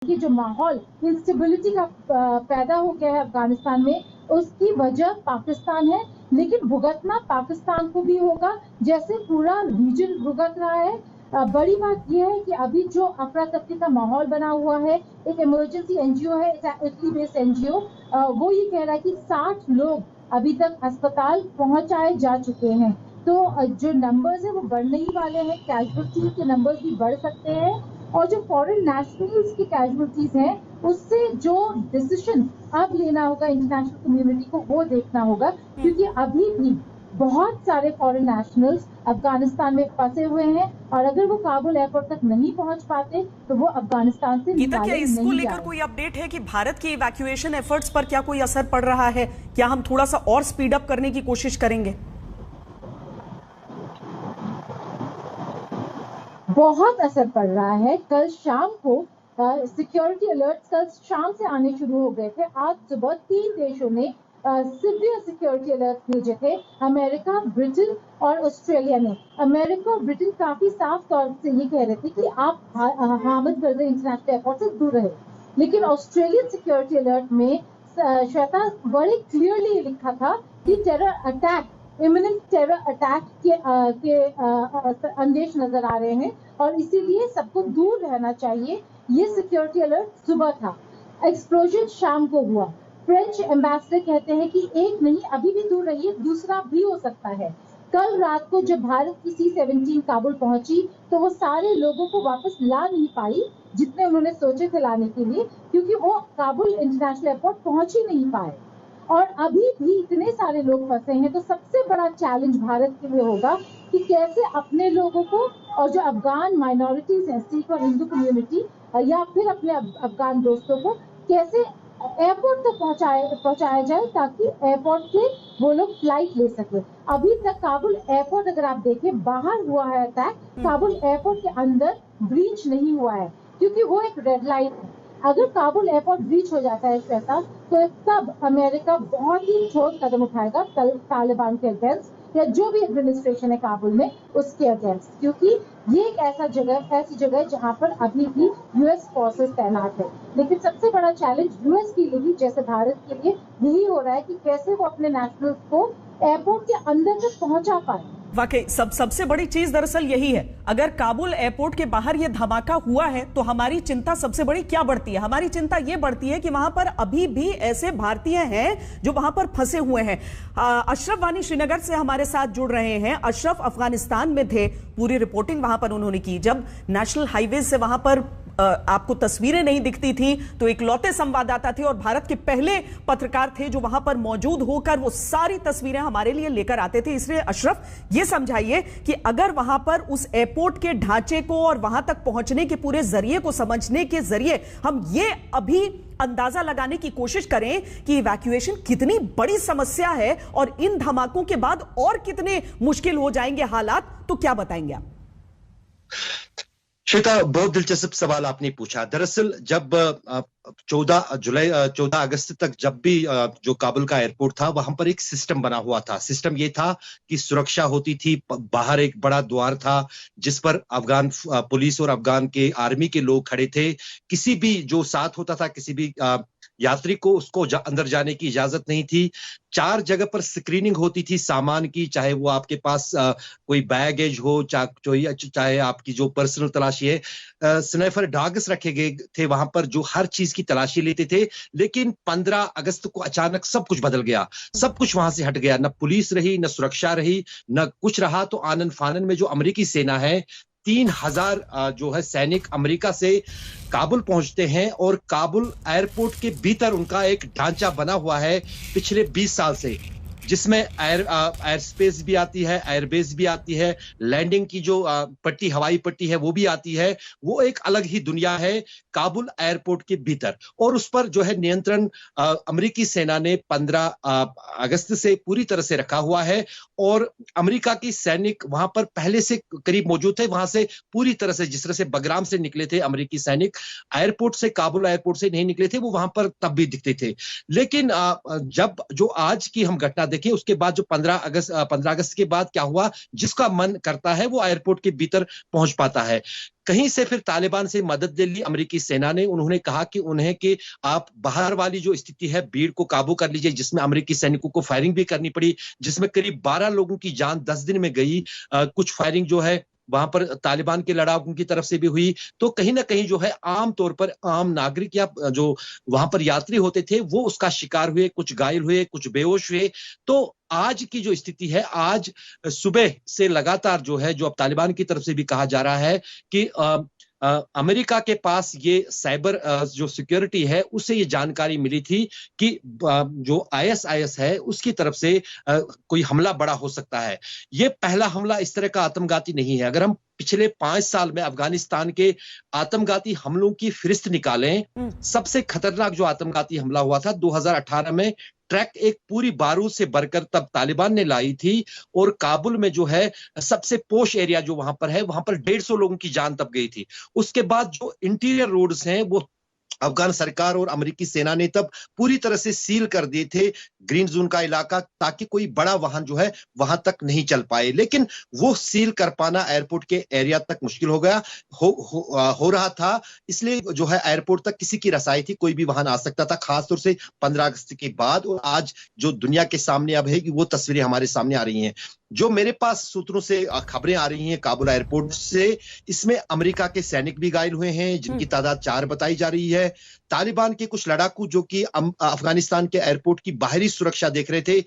कि जो माहौल इंस्टेबिलिटी का पैदा हो गया है अफगानिस्तान में, उसकी वजह पाकिस्तान है। लेकिन भुगतना पाकिस्तान को भी होगा, जैसे पूरा रीजन भुगत रहा है। बड़ी बात यह है कि अभी जो अफरा तफरी का माहौल बना हुआ है, एक इमरजेंसी एनजीओ है, इटली बेस्ड एनजीओ, वो ये कह रहा है कि 60 लोग अभी तक अस्पताल पहुंचाए जा चुके हैं। तो जो नंबर्स है वो बढ़ने ही वाले हैं, कैजुअलिटी के नंबर्स भी बढ़ सकते हैं। और जो फॉरेन नेशनल्स की कैजुअलिटीज हैं, उससे जो डिसीजन अब लेना होगा इंटरनेशनल कम्युनिटी को, वो देखना होगा, क्योंकि अभी भी बहुत सारे फॉरेन नेशनल्स अफगानिस्तान में फंसे हुए हैं, और अगर वो काबुल एयरपोर्ट तक नहीं पहुंच पाते तो वो अफगानिस्तान से गीता, क्या इसको लेकर कोई अपडेट है कि भारत के इवैक्यूएशन एफर्ट्स पर क्या कोई असर पड़ रहा है? क्या हम थोड़ा सा और स्पीड अप करने की कोशिश करेंगे? बहुत असर पड़ रहा है। कल शाम को सिक्योरिटी अलर्ट्स कल शाम से आने शुरू हो गए थे। आज सुबह 3 देशों ने सिवियर सिक्योरिटी अलर्ट भेजे थे, अमेरिका, ब्रिटेन और ऑस्ट्रेलिया ने। अमेरिका और ब्रिटेन काफी साफ तौर से ये कह रहे थे कि आप हामिद करज़ई इंटरनेशनल एयरपोर्ट से दूर रहे। लेकिन ऑस्ट्रेलियन सिक्योरिटी अलर्ट में श्वेता बड़े क्लियरली लिखा था कि terror attack, imminent terror attack के अंदेश नजर आ रहे हैं, और इसीलिए सबको दूर रहना चाहिए। ये सिक्योरिटी अलर्ट सुबह था, एक्सप्लोजन शाम को हुआ। फ्रेंच एम्बेसडर कहते हैं कि एक नहीं, अभी भी दूर रहिए, दूसरा भी हो सकता है। कल रात को जब भारत की C-17 काबुल पहुंची तो वो सारे लोगों को वापस ला नहीं पाई जितने उन्होंने सोचे थे लाने के लिए, क्योंकि वो काबुल इंटरनेशनल एयरपोर्ट पहुंच ही नहीं पाए। और अभी भी इतने सारे लोग फंसे हैं, तो सबसे बड़ा चैलेंज भारत के लिए होगा कि कैसे अपने लोगों को और जो अफगान माइनॉरिटीज हैं, सिख और हिंदू कम्युनिटी, या फिर अपने अफगान दोस्तों को कैसे एयरपोर्ट तक पहुंचाया जाए, ताकि एयरपोर्ट से वो लोग फ्लाइट ले सके। अभी तक काबुल एयरपोर्ट अगर आप देखें, बाहर हुआ है अटैक, काबुल एयरपोर्ट के अंदर ब्रीच नहीं हुआ है, क्योंकि वो एक रेड लाइन है। अगर काबुल एयरपोर्ट ब्रीच हो जाता है श्वेता, तो तब अमेरिका बहुत ही ठोस कदम उठाएगा तालिबान के अगेंस्ट, या जो भी एडमिनिस्ट्रेशन है काबुल में उसके अगेंस्ट, क्योंकि ये एक ऐसी जगह है जहां पर अभी भी यूएस फोर्सेस तैनात है। लेकिन सबसे बड़ा चैलेंज यूएस के लिए, जैसे भारत के लिए, यही हो रहा है कि कैसे वो अपने नेशनल्स को एयरपोर्ट के अंदर तक पहुंचा पाए। वाकई सबसे बड़ी चीज दरअसल यही है। अगर काबुल एयरपोर्ट के बाहर यह धमाका हुआ है तो हमारी चिंता सबसे बड़ी क्या बढ़ती है? हमारी चिंता यह बढ़ती है कि वहां पर अभी भी ऐसे भारतीय हैं जो वहां पर फंसे हुए हैं। अशरफ वानी श्रीनगर से हमारे साथ जुड़ रहे हैं। अशरफ अफगानिस्तान में थे, पूरी रिपोर्टिंग वहां पर उन्होंने की। जब नेशनल हाईवे से वहां पर आपको तस्वीरें नहीं दिखती थी तो इकलौते संवाददाता थे और भारत के पहले पत्रकार थे जो वहां पर मौजूद होकर वो सारी तस्वीरें हमारे लिए लेकर आते थे। इसलिए अशरफ, ये समझाइए कि अगर वहां पर उस एयरपोर्ट के ढांचे को और वहां तक पहुंचने के पूरे जरिए को समझने के जरिए हम ये अभी अंदाजा लगाने की कोशिश करें कि इवैक्यूएशन कितनी बड़ी समस्या है और इन धमाकों के बाद और कितने मुश्किल हो जाएंगे हालात, तो क्या बताएंगे आप? श्वेता, बहुत दिलचस्प सवाल आपने पूछा। दरअसल जब 14 अगस्त तक जब भी जो काबुल का एयरपोर्ट था वहां पर एक सिस्टम बना हुआ था। सिस्टम ये था कि सुरक्षा होती थी, बाहर एक बड़ा द्वार था जिस पर अफगान पुलिस और अफगान के आर्मी के लोग खड़े थे। किसी भी जो साथ होता था, किसी भी यात्री को उसको अंदर जाने की इजाजत नहीं थी। 4 जगह पर स्क्रीनिंग होती थी सामान की, चाहे वो आपके पास कोई बैगेज हो, चाहे आपकी जो पर्सनल तलाशी है। स्नाइपर डॉग्स रखे गए थे वहां पर जो हर चीज की तलाशी लेते थे। लेकिन 15 अगस्त को अचानक सब कुछ बदल गया, सब कुछ वहां से हट गया। न पुलिस रही, न सुरक्षा रही, न कुछ रहा। तो आनन फानन में जो अमेरिकी सेना है, 3000 जो है सैनिक अमेरिका से काबुल पहुंचते हैं, और काबुल एयरपोर्ट के भीतर उनका एक ढांचा बना हुआ है पिछले 20 साल से, जिसमें एयर स्पेस भी आती है, एयरबेस भी आती है, लैंडिंग की जो पट्टी, हवाई पट्टी है वो भी आती है। वो एक अलग ही दुनिया है काबुल एयरपोर्ट के भीतर, और उस पर जो है नियंत्रण अमेरिकी सेना ने 15 अगस्त से पूरी तरह से रखा हुआ है। और अमेरिका की सैनिक वहां पर पहले से करीब मौजूद थे, वहां से पूरी तरह से, जिस तरह से बगराम से निकले थे अमेरिकी सैनिक, एयरपोर्ट से, काबुल एयरपोर्ट से नहीं निकले थे, वो वहां पर तब भी दिखते थे। लेकिन जब जो आज की हम घटना देखिए उसके बाद जो 15 अगस्त के बाद क्या हुआ, जिसका मन करता है वो एयरपोर्ट के भीतर पहुंच पाता है। कहीं से फिर तालिबान से मदद ले ली अमेरिकी सेना ने। उन्होंने कहा कि उन्हें कि आप बाहर वाली जो स्थिति है भीड़ को काबू कर लीजिए, जिसमें अमेरिकी सैनिकों को फायरिंग भी करनी पड़ी, जिसमें करीब 12 लोगों की जान 10 दिन में गई। कुछ फायरिंग जो है वहां पर तालिबान के लड़ाकों की तरफ से भी हुई। तो कहीं ना कहीं जो है आम तौर पर आम नागरिक या जो वहां पर यात्री होते थे वो उसका शिकार हुए, कुछ घायल हुए, कुछ बेहोश हुए। तो आज की जो स्थिति है, आज सुबह से लगातार जो है, जो अब तालिबान की तरफ से भी कहा जा रहा है कि अमेरिका के पास ये साइबर जो सिक्योरिटी है उससे ये जानकारी मिली थी कि जो आईएसआईएस है उसकी तरफ से कोई हमला बड़ा हो सकता है। ये पहला हमला इस तरह का आत्मघाती नहीं है। अगर हम पिछले 5 साल में अफगानिस्तान के आत्मघाती हमलों की फहरिस्त निकालें, सबसे खतरनाक जो आत्मघाती हमला हुआ था 2018 में, ट्रैक एक पूरी बारूद से भरकर तब तालिबान ने लाई थी, और काबुल में जो है सबसे पोश एरिया जो वहां पर है, वहां पर 150 लोगों की जान तब गई थी। उसके बाद जो इंटीरियर रोड्स हैं वो अफगान सरकार और अमेरिकी सेना ने तब पूरी तरह से सील कर दिए थे, ग्रीन जोन का इलाका, ताकि कोई बड़ा वाहन जो है वहां तक नहीं चल पाए। लेकिन वो सील कर पाना एयरपोर्ट के एरिया तक मुश्किल हो गया, हो रहा था। इसलिए जो है एयरपोर्ट तक किसी की रसाई थी, कोई भी वाहन आ सकता था, खासतौर से 15 अगस्त के बाद। और आज जो दुनिया के सामने अब है कि वो तस्वीरें हमारे सामने आ रही हैं, जो मेरे पास सूत्रों से खबरें आ रही हैं काबुल एयरपोर्ट से, इसमें अमेरिका के सैनिक भी घायल हुए हैं, जिनकी तादाद 4 बताई जा रही है। तालिबान के कुछ लड़ाकू जो कि अफगानिस्तान के एयरपोर्ट की बाहरी सुरक्षा देख रहे थे,